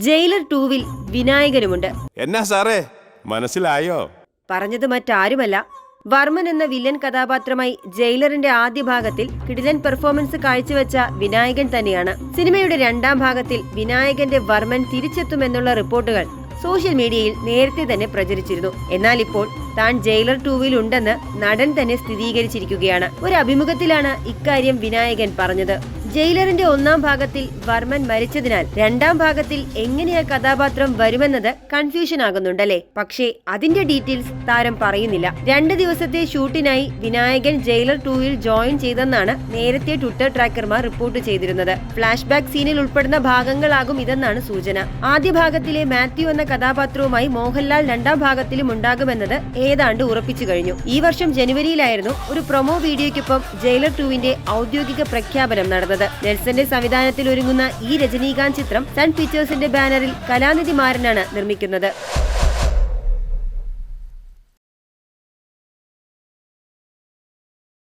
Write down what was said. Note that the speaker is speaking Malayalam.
ജയിലർ 2-വിൽ വിനായകനുമുണ്ട്. എന്നാ സാറേ മനസ്സിലായോ? പറഞ്ഞത് മറ്റാരുമല്ല, വർമ്മൻ എന്ന വില്ലൻ കഥാപാത്രമായി ജയിലറിന്റെ ആദ്യ ഭാഗത്തിൽ കിടിലൻ പെർഫോമൻസ് കാഴ്ചവെച്ച വിനായകൻ തന്നെയാണ്. സിനിമയുടെ രണ്ടാം ഭാഗത്തിൽ വിനായകന്റെ വർമ്മൻ തിരിച്ചെത്തുമെന്നുള്ള റിപ്പോർട്ടുകൾ സോഷ്യൽ മീഡിയയിൽ നേരത്തെ തന്നെ പ്രചരിച്ചിരുന്നു. എന്നാൽ ഇപ്പോൾ താൻ ജയിലർ 2-വിൽ ഉണ്ടെന്ന് നടൻ തന്നെ സ്ഥിരീകരിച്ചിരിക്കുകയാണ്. ഒരു അഭിമുഖത്തിലാണ് ഇക്കാര്യം വിനായകൻ പറഞ്ഞത്. ജയിലറിന്റെ ഒന്നാം ഭാഗത്തിൽ വർമ്മൻ മരിച്ചതിനാൽ രണ്ടാം ഭാഗത്തിൽ എങ്ങനെയാ കഥാപാത്രം വരുമെന്നത് കൺഫ്യൂഷൻ ആകുന്നുണ്ടല്ലേ. പക്ഷേ അതിന്റെ ഡീറ്റെയിൽസ് താരം പറയുന്നില്ല. 2 ദിവസത്തെ ഷൂട്ടിനായി വിനായകൻ ജയിലർ 2-വിൽ ജോയിൻ ചെയ്തെന്നാണ് നേരത്തെ ട്വിറ്റർ ട്രാക്കർമാർ റിപ്പോർട്ട് ചെയ്തിരുന്നത്. ഫ്ലാഷ് ബാക്ക് സീനിൽ ഉൾപ്പെടുന്ന ഭാഗങ്ങളാകും ഇതെന്നാണ് സൂചന. ആദ്യ ഭാഗത്തിലെ മാത്യു എന്ന കഥാപാത്രവുമായി മോഹൻലാൽ രണ്ടാം ഭാഗത്തിലും ഉണ്ടാകുമെന്നത് ഏതാണ്ട് ഉറപ്പിച്ചു കഴിഞ്ഞു. ഈ വർഷം ജനുവരിയിലായിരുന്നു ഒരു പ്രൊമോ വീഡിയോയ്ക്കൊപ്പം ജയിലർ 2-വിന്റെ ഔദ്യോഗിക പ്രഖ്യാപനം നടന്നത്. നെൽസന്റെ സംവിധാനത്തിൽ ഒരുങ്ങുന്ന ഈ രജനീകാന്ത് ചിത്രം സൺ പിക്ചേഴ്സിന്റെ ബാനറിൽ കലാനിധി മാരനാണ് നിർമ്മിക്കുന്നത്.